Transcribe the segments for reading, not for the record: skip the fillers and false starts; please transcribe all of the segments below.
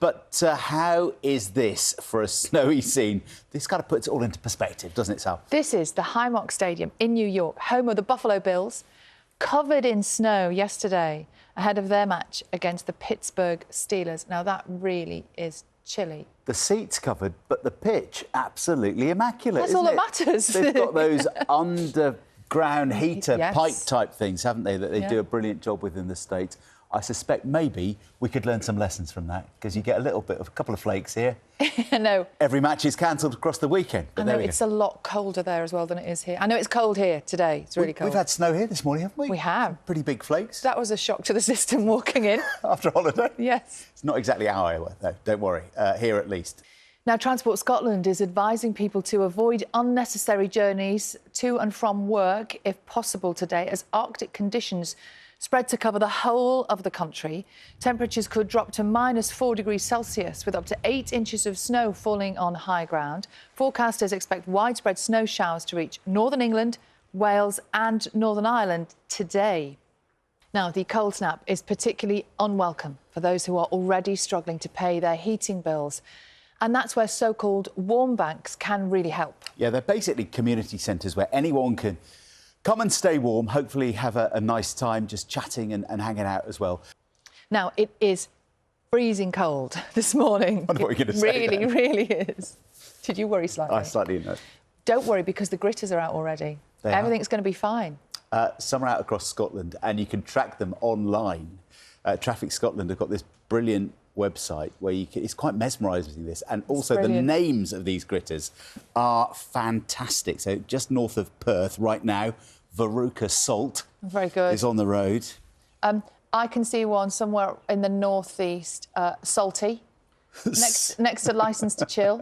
But how is this for a snowy scene? This kind of puts it all into perspective, doesn't it, Sal? This is the Highmark Stadium in New York, home of the Buffalo Bills, covered in snow yesterday ahead of their match against the Pittsburgh Steelers. Now, that really is chilly. The seats covered, but the pitch absolutely immaculate. That's all that matters. They've got those underground heater Yes. pipe type things, haven't they, that they do a brilliant job with in the States. I suspect maybe we could learn some lessons from that, because you get a couple of flakes here. No. Every match is cancelled across the weekend. But I know it's a lot colder there as well than it is here. I know it's cold here today. It's really cold. We've had snow here this morning, haven't we? We have. Some pretty big flakes. That was a shock to the system walking in. After a holiday? Yes. It's not exactly our area, though, don't worry, here at least. Now, Transport Scotland is advising people to avoid unnecessary journeys to and from work, if possible, today, as Arctic conditions spread to cover the whole of the country. Temperatures could drop to -4 degrees Celsius, with up to 8 inches of snow falling on high ground. Forecasters expect widespread snow showers to reach northern England, Wales and Northern Ireland today. Now, the cold snap is particularly unwelcome for those who are already struggling to pay their heating bills. And that's where so-called warm banks can really help. Yeah, they're basically community centres where anyone can come and stay warm, hopefully have a nice time just chatting and hanging out as well. Now, it is freezing cold this morning. I wonder what you're going to say. It really is. Did you worry slightly? I slightly know. Don't worry, because the gritters are out already. Everything's going to be fine. Some are out across Scotland, and you can track them online. Traffic Scotland have got this brilliant website where it's quite mesmerising, this, and also the names of these gritters are fantastic. So just north of Perth right now, Veruca Salt Very good. is on the road. I can see one somewhere in the northeast, Salty, next to Licence to Chill.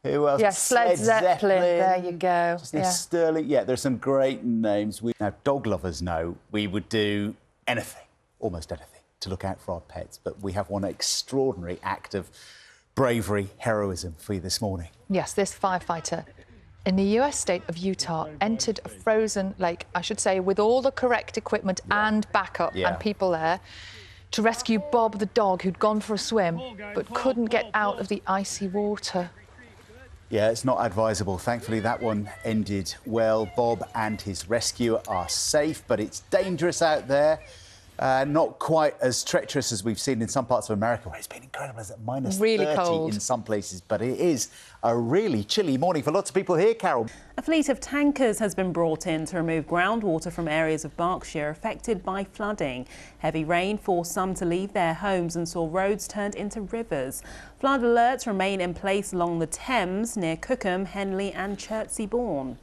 Who else? Yes, Led Zeppelin. There you go. Stirling. Yeah, there's some great names. Now, dog lovers know we would do anything, almost anything, to look out for our pets, but we have one extraordinary act of bravery, heroism for you this morning. Yes, this firefighter in the US state of Utah entered a frozen lake, I should say, with all the correct equipment and backup and people there, to rescue Bob the dog, who'd gone for a swim but couldn't get out of the icy water. Yeah, it's not advisable. Thankfully, that one ended well. Bob and his rescuer are safe, but it's dangerous out there. Not quite as treacherous as we've seen in some parts of America, where it's been incredible. It's at minus really 30 cold in some places, but it is a really chilly morning for lots of people here, Carol. A fleet of tankers has been brought in to remove groundwater from areas of Berkshire affected by flooding. Heavy rain forced some to leave their homes and saw roads turned into rivers. Flood alerts remain in place along the Thames near Cookham, Henley and Chertsey Bourne.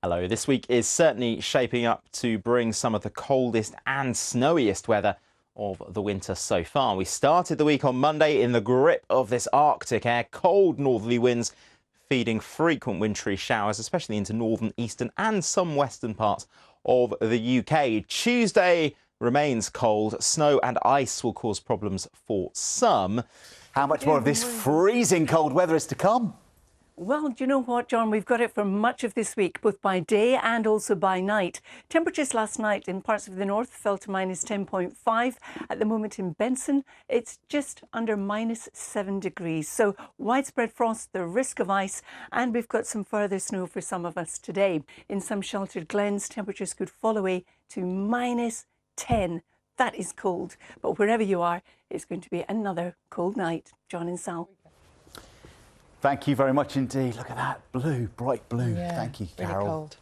Hello, this week is certainly shaping up to bring some of the coldest and snowiest weather of the winter so far. We started the week on Monday in the grip of this Arctic air, cold northerly winds feeding frequent wintry showers, especially into northern, eastern and some western parts of the UK. Tuesday remains cold. Snow and ice will cause problems for some. How much more of this freezing cold weather is to come? Well, do you know what, John? We've got it for much of this week, both by day and also by night. Temperatures last night in parts of the north fell to -10.5. At the moment in Benson, it's just under -7 degrees. So widespread frost, the risk of ice, and we've got some further snow for some of us today. In some sheltered glens, temperatures could fall away to -10. That is cold. But wherever you are, it's going to be another cold night. John and Sal. Thank you very much indeed. Look at that blue, bright blue. Thank you, Carol. Really cold.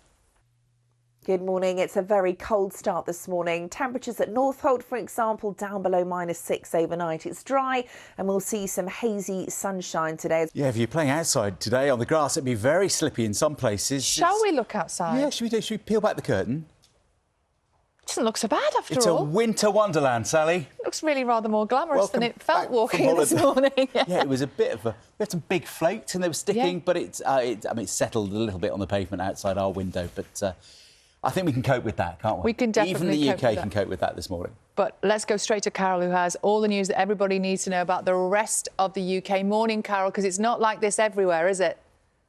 Good morning. It's a very cold start this morning. Temperatures at Northolt, for example, down below -6 overnight. It's dry and we'll see some hazy sunshine today. Yeah, if you're playing outside today on the grass, it'd be very slippy in some places. Shall we look outside? Yeah, should we peel back the curtain? It doesn't look so bad after It's all. a winter wonderland, Sally. It looks really rather more glamorous than it felt walking from this morning. Yeah, it was a bit of a... We had some big flakes and they were sticking, but it's settled a little bit on the pavement outside our window. But I think we can cope with that, can't we? We can definitely Even the cope with UK that. can cope with that this morning. But let's go straight to Carol, who has all the news that everybody needs to know about the rest of the UK. Morning, Carol, because it's not like this everywhere, is it?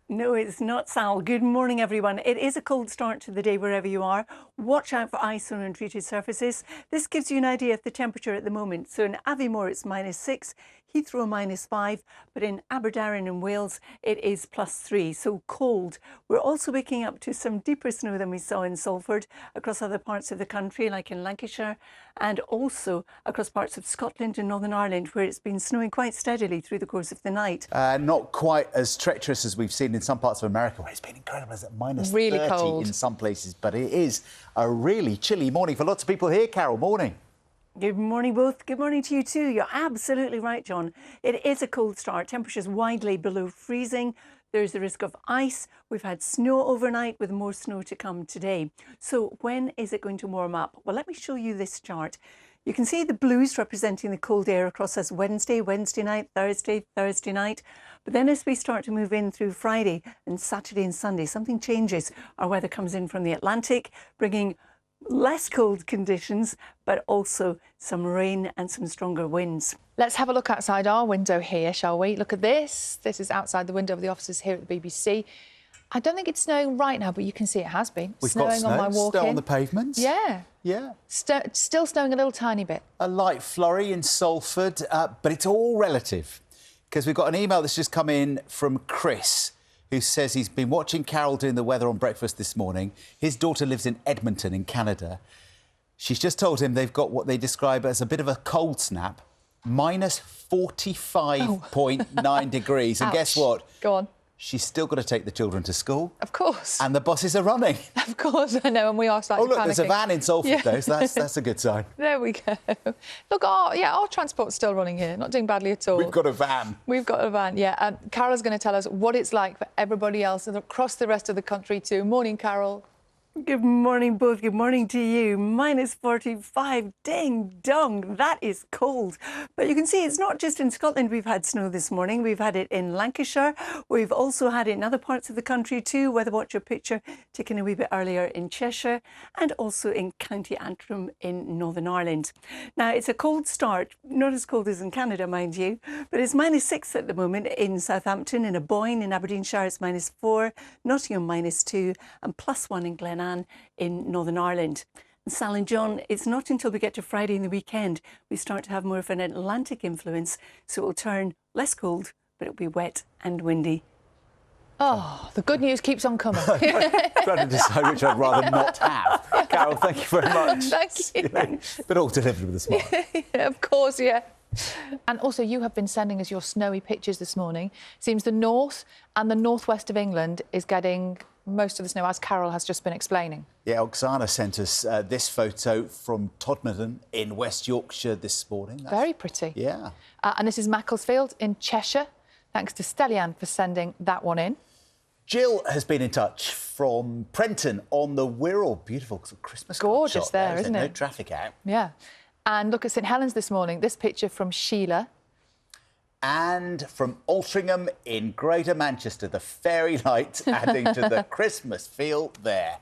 No, it's not, Sal. Good morning, everyone. It is a cold start to the day wherever you are. Watch out for ice on untreated surfaces. This gives you an idea of the temperature at the moment. So in Aviemore, it's -6. Heathrow -5, but in Aberdaron in Wales it is +3, so cold. We're also waking up to some deeper snow than we saw in Salford across other parts of the country, like in Lancashire, and also across parts of Scotland and Northern Ireland, where it's been snowing quite steadily through the course of the night. Not quite as treacherous as we've seen in some parts of America, where it's been incredible. It's at minus really 30 cold in some places, but it is a really chilly morning for lots of people here. Carol, morning. Good morning, both. Good morning to you too. You're absolutely right, John. It is a cold start. Temperatures widely below freezing. There's the risk of ice. We've had snow overnight with more snow to come today. So when is it going to warm up? Well, let me show you this chart. You can see the blues representing the cold air across us Wednesday night, Thursday night. But then as we start to move in through Friday and Saturday and Sunday, something changes. Our weather comes in from the Atlantic, bringing less cold conditions, but also some rain and some stronger winds. Let's have a look outside our window here, shall we? Look at this. This is outside the window of the offices here at the BBC. I don't think it's snowing right now, but you can see it has been. We've snowing got snow, on my walk still on the pavements. Yeah. Yeah. Still snowing a little tiny bit. A light flurry in Salford, but it's all relative, because we've got an email that's just come in from Chris, who says he's been watching Carol doing the weather on breakfast this morning. His daughter lives in Edmonton in Canada. She's just told him they've got what they describe as a bit of a cold snap, minus 45.9 degrees. And Ouch. Guess what? Go on. She's still got to take the children to school. Of course. And the buses are running. Of course, I know, and we are slightly Oh, look, panicking. there's a van in Salford, Yeah. though, so that's a good sign. There we go. Look, our transport's still running here, not doing badly at all. We've got a van. We've got a van, yeah. Carol's going to tell us what it's like for everybody else across the rest of the country too. Morning, Carol. Good morning, both. Good morning to you. Minus 45. Ding dong. That is cold. But you can see it's not just in Scotland we've had snow this morning. We've had it in Lancashire. We've also had it in other parts of the country too. Weather Watcher picture taken a wee bit earlier in Cheshire and also in County Antrim in Northern Ireland. Now, it's a cold start. Not as cold as in Canada, mind you, but it's minus 6 at the moment in Southampton. In Aboyne in Aberdeenshire, it's minus 4. Nottingham minus 2 and +1 in Glenanne in Northern Ireland. And Sal and John, it's not until we get to Friday and the weekend we start to have more of an Atlantic influence, so it will turn less cold, but it'll be wet and windy. Oh, the good news keeps on coming. Trying to decide which I'd rather not have. Carol, thank you very much. Thank you. But all delivered with a smile. Yeah, of course, yeah. And also, you have been sending us your snowy pictures this morning. Seems the north and the northwest of England is getting most of the snow, as Carol has just been explaining. Yeah, Oksana sent us this photo from Todmorden in West Yorkshire this morning. Very pretty. Yeah. And this is Macclesfield in Cheshire. Thanks to Stellian for sending that one in. Jill has been in touch from Prenton on the Wirral. Beautiful Christmas card Gorgeous shot there, isn't it? No traffic out. Yeah. And look at St Helens this morning. This picture from Sheila. And from Altrincham in Greater Manchester, the fairy lights adding to the Christmas feel there.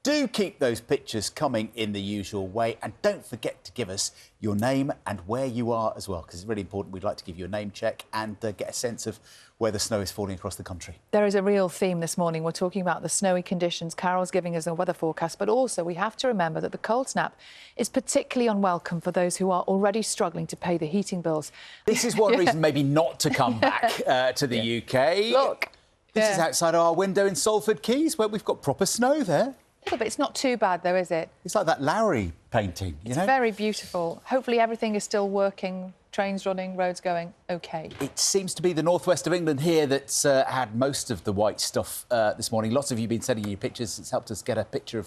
Do keep those pictures coming in the usual way, and don't forget to give us your name and where you are as well, because it's really important. We'd like to give you a name check and get a sense of where the snow is falling across the country. There is a real theme this morning. We're talking about the snowy conditions. Carol's giving us a weather forecast, but also we have to remember that the cold snap is particularly unwelcome for those who are already struggling to pay the heating bills. This is one reason maybe not to come back to the UK. Look. This is outside our window in Salford Quays, where we've got proper snow there. But it's not too bad, though, is it? It's like that Lowry painting, you know? Very beautiful. Hopefully everything is still working, trains running, roads going OK. It seems to be the northwest of England here that's had most of the white stuff this morning. Lots of you have been sending you pictures. It's helped us get a picture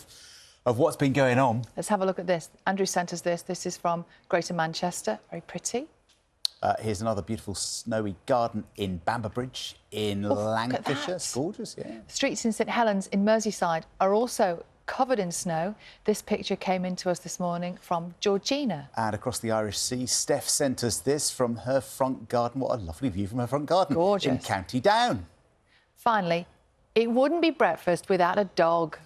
of what's been going on. Let's have a look at this. Andrew sent us this. This is from Greater Manchester. Very pretty. Here's another beautiful snowy garden in Bamberbridge in Lancashire. It's gorgeous, yeah. Streets in St Helens in Merseyside are also covered in snow. This picture came in to us this morning from Georgina. And across the Irish Sea, Steph sent us this from her front garden. What a lovely view from her front garden. Gorgeous. In County Down. Finally, it wouldn't be breakfast without a dog.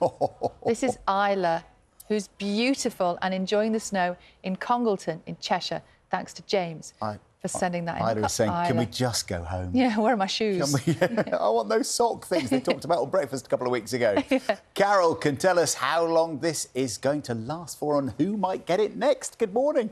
This is Isla, who's beautiful and enjoying the snow in Congleton in Cheshire, thanks to James. For sending that in. Isla was saying, can we just go home? Yeah, where are my shoes? I want those sock things they talked about on breakfast a couple of weeks ago. Yeah. Carol can tell us how long this is going to last for and who might get it next. Good morning.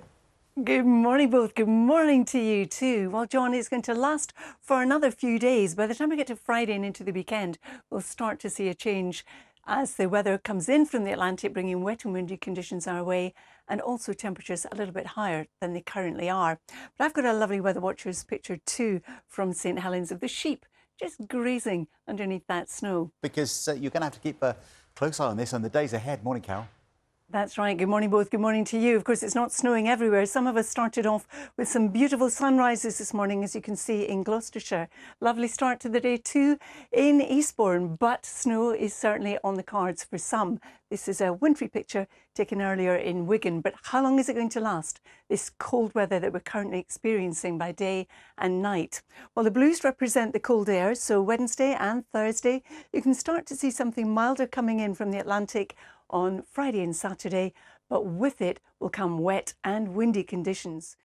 Good morning, both. Good morning to you too. Well, John, it's going to last for another few days. By the time we get to Friday and into the weekend, we'll start to see a change as the weather comes in from the Atlantic, bringing wet and windy conditions our way, and also temperatures a little bit higher than they currently are. But I've got a lovely Weather Watchers picture too from St Helens of the sheep just grazing underneath that snow. Because you're going to have to keep a close eye on this on the days ahead. Morning, Carol. That's right. Good morning, both. Good morning to you. Of course, it's not snowing everywhere. Some of us started off with some beautiful sunrises this morning, as you can see in Gloucestershire. Lovely start to the day too in Eastbourne, but snow is certainly on the cards for some. This is a wintry picture taken earlier in Wigan, but how long is it going to last, this cold weather that we're currently experiencing by day and night? Well, the blues represent the cold air, so Wednesday and Thursday, you can start to see something milder coming in from the Atlantic on Friday and Saturday, but with it will come wet and windy conditions.